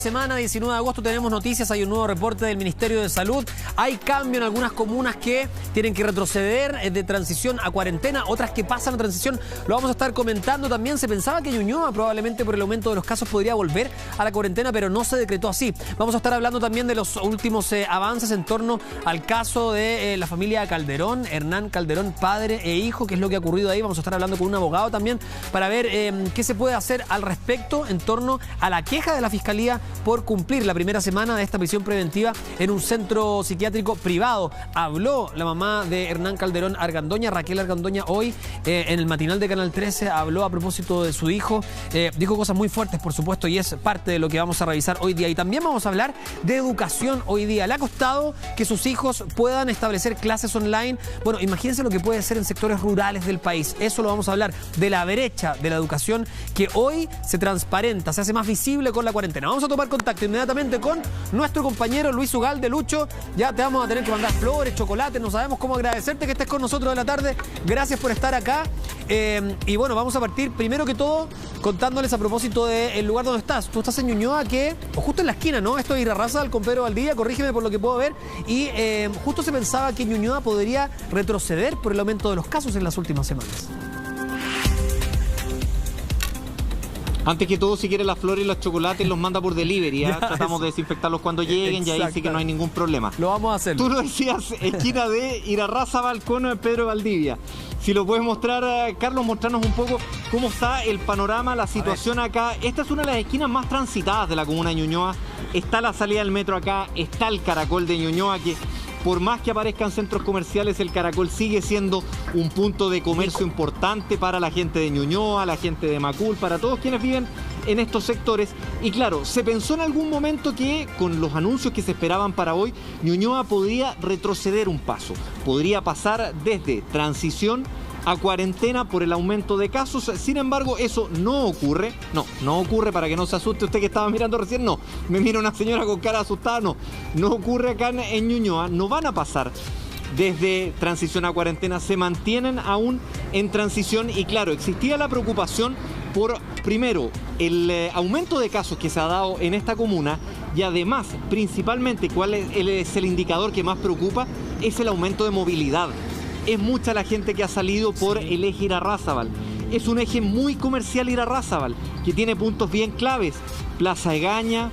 Semana 19 de agosto tenemos noticias, hay un nuevo reporte del Ministerio de Salud, hay cambio en algunas comunas que tienen que retroceder de transición a cuarentena, otras que pasan a transición, lo vamos a estar comentando también. Se pensaba que Ñuñoa probablemente por el aumento de los casos podría volver a la cuarentena, pero no se decretó así. Vamos a estar hablando también de los últimos avances en torno al caso de la familia Calderón, Hernán Calderón, padre e hijo, qué es lo que ha ocurrido ahí. Vamos a estar hablando con un abogado también para ver qué se puede hacer al respecto en torno a la queja de la Fiscalía por cumplir la primera semana de esta prisión preventiva en un centro psiquiátrico privado. Habló la mamá de Hernán Calderón Argandoña, Raquel Argandoña, hoy en el matinal de Canal 13, habló a propósito de su hijo, dijo cosas muy fuertes, por supuesto, y es parte de lo que vamos a revisar hoy día. Y también vamos a hablar de educación hoy día. Le ha costado que sus hijos puedan establecer clases online. Bueno, imagínense lo que puede ser en sectores rurales del país. Eso lo vamos a hablar, de la brecha de la educación que hoy se transparenta, se hace más visible con la cuarentena. Vamos a tomar contacto inmediatamente con nuestro compañero Luis Ugalde. Lucho, ya te vamos a tener que mandar flores, chocolates, no sabemos cómo agradecerte que estés con nosotros de la tarde. Gracias por estar acá. Y bueno, vamos a partir primero que todo contándoles a propósito del lugar donde estás. Tú estás en Ñuñoa, o justo en la esquina, ¿no? Esto es Irarrázaval con Pedro Valdivia, corrígeme por lo que puedo ver. Y justo se pensaba que Ñuñoa podría retroceder por el aumento de los casos en las últimas semanas. Antes que todo, si quiere las flores y los chocolates, los manda por delivery. Tratamos de desinfectarlos cuando lleguen y ahí sí que no hay ningún problema. Lo vamos a hacer. Tú lo decías, esquina de Irarrázaval con Pedro Valdivia. Si lo puedes mostrar, Carlos, mostrarnos un poco cómo está el panorama, la situación acá. Esta es una de las esquinas más transitadas de la comuna de Ñuñoa. Está la salida del metro acá, está el Caracol de Ñuñoa, que por más que aparezcan centros comerciales, el Caracol sigue siendo un punto de comercio importante para la gente de Ñuñoa, la gente de Macul, para todos quienes viven en estos sectores. Y claro, se pensó en algún momento que con los anuncios que se esperaban para hoy, Ñuñoa podría retroceder un paso, podría pasar desde transición a cuarentena por el aumento de casos. Sin embargo, eso no ocurre. No ocurre, para que no se asuste usted que estaba mirando recién. No, me mira una señora con cara asustada. No ocurre acá en Ñuñoa. No van a pasar desde transición a cuarentena, se mantienen aún en transición. Y claro, existía la preocupación por, primero, el aumento de casos que se ha dado en esta comuna, y además, principalmente, ¿cuál es el indicador que más preocupa? Es el aumento de movilidad. Es mucha la gente que ha salido por el eje Irarrázaval. Es un eje muy comercial Irarrázaval, que tiene puntos bien claves. Plaza Egaña,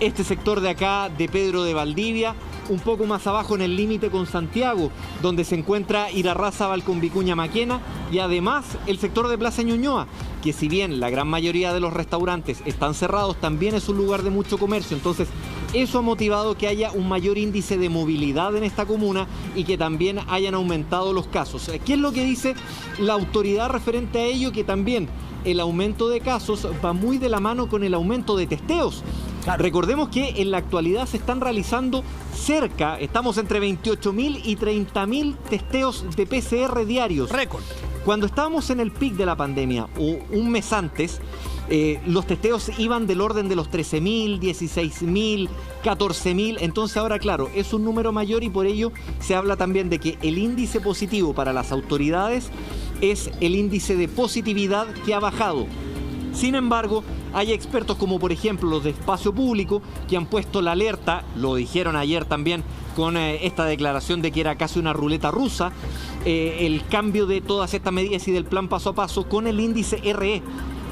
este sector de acá de Pedro de Valdivia, un poco más abajo en el límite con Santiago, donde se encuentra Irarrázaval con Vicuña Maquena, y además el sector de Plaza Ñuñoa, que si bien la gran mayoría de los restaurantes están cerrados, también es un lugar de mucho comercio. Entonces, eso ha motivado que haya un mayor índice de movilidad en esta comuna y que también hayan aumentado los casos. ¿Qué es lo que dice la autoridad referente a ello? Que también el aumento de casos va muy de la mano con el aumento de testeos. Claro. Recordemos que en la actualidad se están realizando estamos entre 28.000 y 30.000 testeos de PCR diarios. Récord. Cuando estábamos en el pic de la pandemia, o un mes antes, los testeos iban del orden de los 13.000, 16.000, 14.000. Entonces ahora, claro, es un número mayor, y por ello se habla también de que el índice positivo para las autoridades es el índice de positividad, que ha bajado. Sin embargo, hay expertos como por ejemplo los de Espacio Público que han puesto la alerta, lo dijeron ayer también con esta declaración de que era casi una ruleta rusa, el cambio de todas estas medidas y del plan paso a paso con el índice RE,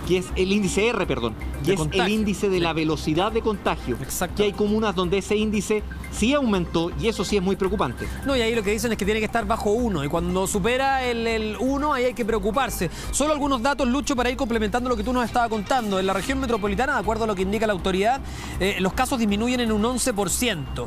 que es el índice R, perdón, que es el índice de la velocidad de contagio. Exacto. Que hay comunas donde ese índice sí aumentó, y eso sí es muy preocupante. No, y ahí lo que dicen es que tiene que estar bajo 1, y cuando supera el 1, ahí hay que preocuparse. Solo algunos datos, Lucho, para ir complementando lo que tú nos estabas contando. En la región metropolitana, de acuerdo a lo que indica la autoridad, los casos disminuyen en un 11%.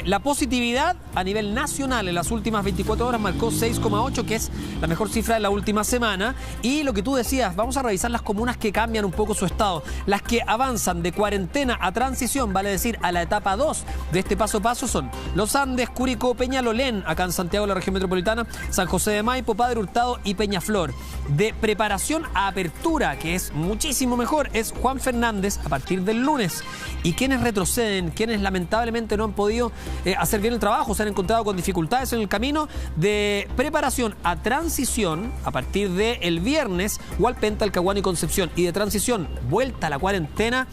La positividad a nivel nacional en las últimas 24 horas marcó 6,8, que es la mejor cifra de la última semana. Y lo que tú decías, vamos a revisar las comunas que cambian un poco su estado. Las que avanzan de cuarentena a transición, vale decir, a la etapa 2 de este paso a paso, son Los Andes, Curicó, Peñalolén, acá en Santiago, la región metropolitana, San José de Maipo, Padre Hurtado y Peñaflor. De preparación a apertura, que es muchísimo mejor, es Juan Fernández a partir del lunes. Y quienes retroceden, quienes lamentablemente no han podido hacer bien el trabajo, se han encontrado con dificultades en el camino, de preparación a transición a partir del viernes, Hualpén, Talcahuano y Concepción. transición. Y de transición, vuelta a la cuarentena,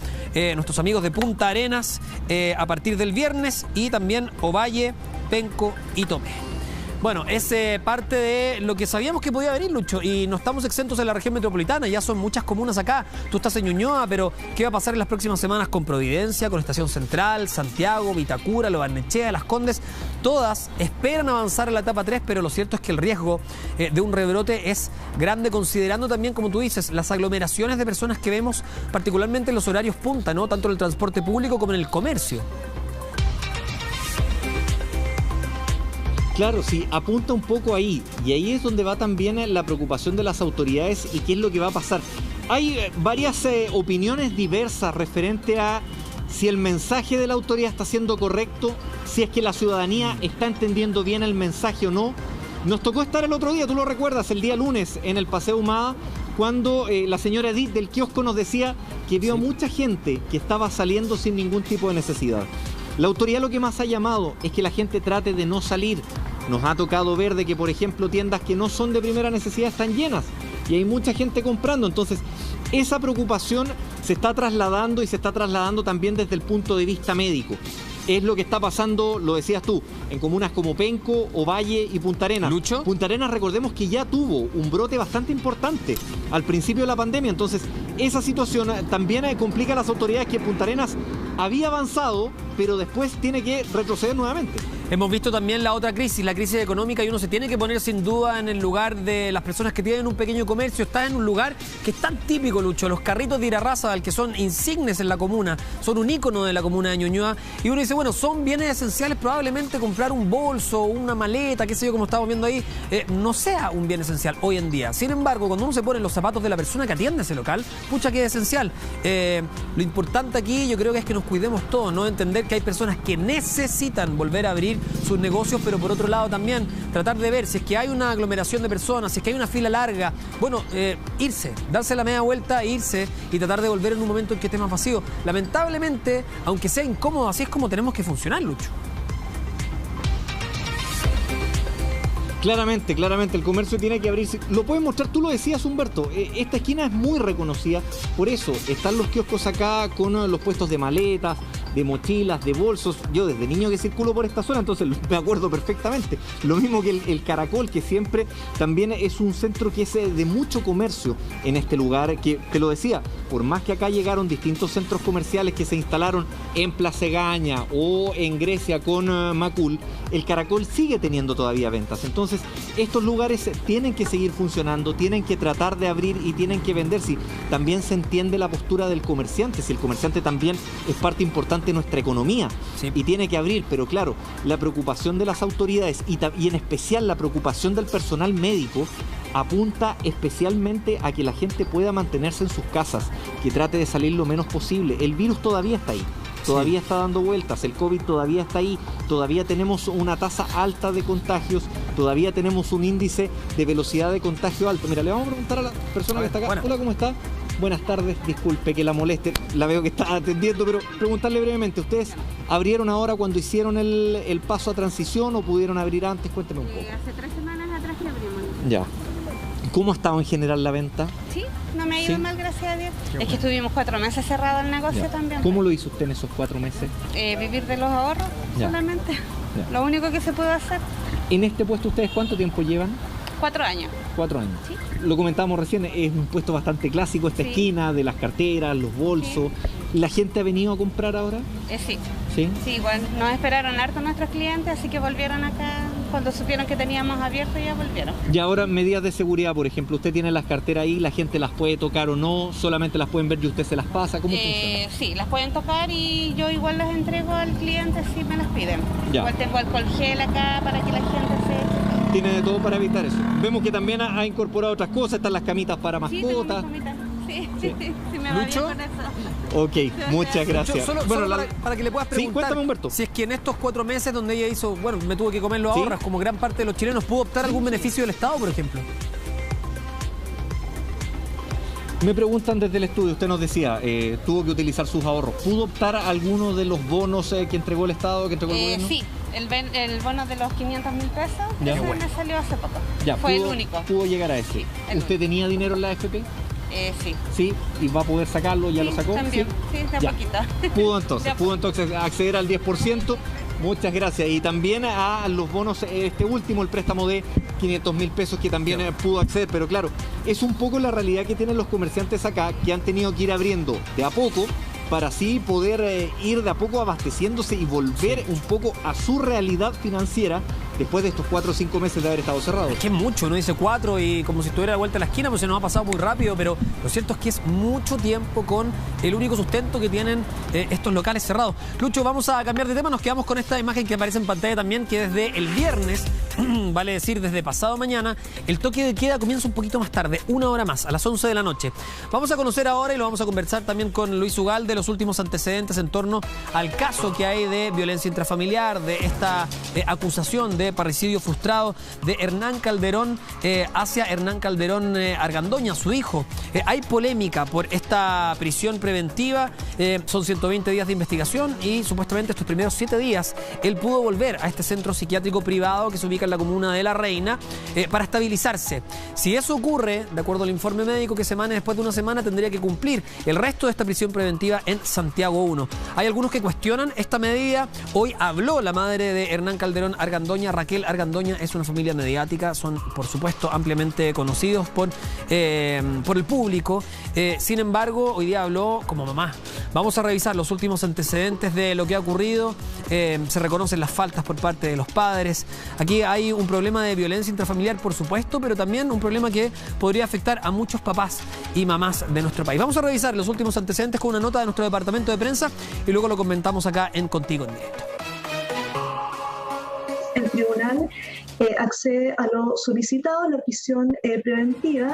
nuestros amigos de Punta Arenas a partir del viernes, y también Ovalle, Penco y Tomé. Bueno, es parte de lo que sabíamos que podía venir, Lucho, y no estamos exentos en la región metropolitana, ya son muchas comunas acá. Tú estás en Ñuñoa, pero ¿qué va a pasar en las próximas semanas con Providencia, con Estación Central, Santiago, Vitacura, Lo Barnechea, Las Condes? Todas esperan avanzar en la etapa 3, pero lo cierto es que el riesgo de un rebrote es grande, considerando también, como tú dices, las aglomeraciones de personas que vemos, particularmente en los horarios punta, ¿no? Tanto en el transporte público como en el comercio. Claro, sí, apunta un poco ahí, y ahí es donde va también la preocupación de las autoridades y qué es lo que va a pasar. Hay varias opiniones diversas referente a si el mensaje de la autoridad está siendo correcto, si es que la ciudadanía está entendiendo bien el mensaje o no. Nos tocó estar el otro día, tú lo recuerdas, el día lunes en el Paseo Humada, cuando la señora Edith del kiosco nos decía que vio mucha gente que estaba saliendo sin ningún tipo de necesidad. La autoridad lo que más ha llamado es que la gente trate de no salir. Nos ha tocado ver de que, por ejemplo, tiendas que no son de primera necesidad están llenas y hay mucha gente comprando. Entonces, esa preocupación se está trasladando, y se está trasladando también desde el punto de vista médico. Es lo que está pasando, lo decías tú, en comunas como Penco, Ovalle y Punta Arenas. ¿Lucho? Punta Arenas, recordemos que ya tuvo un brote bastante importante al principio de la pandemia. Entonces, esa situación también complica a las autoridades, que Punta Arenas había avanzado, pero después tiene que retroceder nuevamente. Hemos visto también la otra crisis, la crisis económica, y uno se tiene que poner sin duda en el lugar de las personas que tienen un pequeño comercio. Está en un lugar que es tan típico, Lucho. Los carritos de Irarrázaval, que son insignes en la comuna, son un ícono de la comuna de Ñuñoa. Y uno dice, bueno, son bienes esenciales, probablemente comprar un bolso, una maleta, qué sé yo, como estamos viendo ahí, no sea un bien esencial hoy en día. Sin embargo, cuando uno se pone en los zapatos de la persona que atiende ese local, pucha, que es esencial. Lo importante aquí yo creo que es que nos cuidemos todos, ¿no? Entender que hay personas que necesitan volver a abrir sus negocios, pero por otro lado también tratar de ver si es que hay una aglomeración de personas, si es que hay una fila larga, bueno, irse, darse la media vuelta, irse y tratar de volver en un momento en que esté más vacío. Lamentablemente, aunque sea incómodo, así es como tenemos que funcionar, Lucho. Claramente, el comercio tiene que abrirse. Lo puedes mostrar, tú lo decías, Humberto, esta esquina es muy reconocida, por eso están los kioscos acá con los puestos de maletas, de mochilas, de bolsos. Yo desde niño que circulo por esta zona, entonces me acuerdo perfectamente. Lo mismo que el Caracol, que siempre también es un centro que es de mucho comercio en este lugar, que te lo decía, por más que acá llegaron distintos centros comerciales que se instalaron en Plaza Egaña o en Grecia con Macul, el Caracol sigue teniendo todavía ventas. Entonces, estos lugares tienen que seguir funcionando, tienen que tratar de abrir y tienen que vender. Si también se entiende la postura del comerciante, si el comerciante también es parte importante de nuestra economía, sí, y tiene que abrir, pero claro, la preocupación de las autoridades y en especial la preocupación del personal médico apunta especialmente a que la gente pueda mantenerse en sus casas, que trate de salir lo menos posible. El virus todavía está ahí. Todavía está dando vueltas, el COVID todavía está ahí, todavía tenemos una tasa alta de contagios, todavía tenemos un índice de velocidad de contagio alto. Mira, le vamos a preguntar a la persona que está acá. Bueno. Hola, ¿cómo está? Buenas tardes, disculpe que la moleste, la veo que está atendiendo, pero preguntarle brevemente, ¿ustedes abrieron ahora cuando hicieron el paso a transición o pudieron abrir antes? Cuénteme un poco. Hace 3 semanas atrás que abrimos. Ya. ¿Cómo ha estado en general la venta? Sí, no me ha ido mal, gracias a Dios. Es que estuvimos 4 meses cerrado el negocio también. ¿Cómo lo hizo usted en esos 4 meses? Vivir de los ahorros solamente. Lo único que se puede hacer. ¿En este puesto ustedes cuánto tiempo llevan? 4 años. 4 años. Sí. Lo comentábamos recién, es un puesto bastante clásico, esta esquina de las carteras, los bolsos. Sí. ¿La gente ha venido a comprar ahora? Sí. Sí. Sí, igual nos esperaron harto nuestros clientes, así que volvieron acá. Cuando supieron que teníamos abierto, ya volvieron. Y ahora, medidas de seguridad, por ejemplo, usted tiene las carteras ahí, la gente las puede tocar o no, solamente las pueden ver y usted se las pasa, ¿cómo funciona? Sí, las pueden tocar y yo igual las entrego al cliente si me las piden. Ya. Igual tengo alcohol gel acá para que la gente se... Tiene de todo para evitar eso. Vemos que también ha incorporado otras cosas, están las camitas para mascotas. Sí, me va bien con eso. Ok, muchas gracias. Solo para que le puedas preguntar, sí, cuéntame, Humberto. Si es que en estos 4 meses donde ella hizo, bueno, me tuve que comer los ahorros, como gran parte de los chilenos, ¿pudo optar algún beneficio del Estado, por ejemplo? Me preguntan desde el estudio, usted nos decía, tuvo que utilizar sus ahorros. ¿Pudo optar a alguno de los bonos que entregó el Estado, que entregó el gobierno? Sí, el bono de los 500.000 pesos, ese me salió hace poco. Ya, fue el único. ¿Pudo llegar a ese? Sí, ¿Usted tenía dinero en la AFP? Sí. Sí, y va a poder sacarlo, ya Sí, lo sacó. también, sí, de a Ya. poquito. Pudo De a entonces acceder al 10%. Muchas gracias. Y también a los bonos, este último, el préstamo de 500.000 pesos que también pudo acceder. Pero claro, es un poco la realidad que tienen los comerciantes acá, que han tenido que ir abriendo de a poco para así poder ir de a poco abasteciéndose y volver un poco a su realidad financiera después de estos 4 o 5 meses de haber estado cerrado. Es que es mucho, uno dice 4 y como si estuviera de vuelta a la esquina, pues se nos ha pasado muy rápido, pero lo cierto es que es mucho tiempo con el único sustento que tienen estos locales cerrados. Lucho, vamos a cambiar de tema, nos quedamos con esta imagen que aparece en pantalla también, que desde el viernes, vale decir desde pasado mañana, el toque de queda comienza un poquito más tarde, 1 hora más, a las 11 de la noche. Vamos a conocer ahora y lo vamos a conversar también con Luis Ugal de los últimos antecedentes en torno al caso que hay de violencia intrafamiliar, de esta acusación de parricidio frustrado de Hernán Calderón hacia Hernán Calderón Argandoña, su hijo. Hay polémica por esta prisión preventiva, son 120 días de investigación y supuestamente estos primeros 7 días él pudo volver a este centro psiquiátrico privado que se ubica en la comuna de La Reina para estabilizarse. Si eso ocurre, de acuerdo al informe médico que se emane después de una semana, tendría que cumplir el resto de esta prisión preventiva en Santiago 1. Hay algunos que cuestionan esta medida. Hoy habló la madre de Hernán Calderón Argandoña, Raquel Argandoña. Es una familia mediática, son por supuesto ampliamente conocidos por el público. Sin embargo, hoy día habló como mamá. Vamos a revisar los últimos antecedentes de lo que ha ocurrido. Se reconocen las faltas por parte de los padres. Aquí hay un problema de violencia intrafamiliar, por supuesto, pero también un problema que podría afectar a muchos papás y mamás de nuestro país. Vamos a revisar los últimos antecedentes con una nota de nuestro departamento de prensa y luego lo comentamos acá en Contigo en Directo. El tribunal accede a lo solicitado, la prisión preventiva,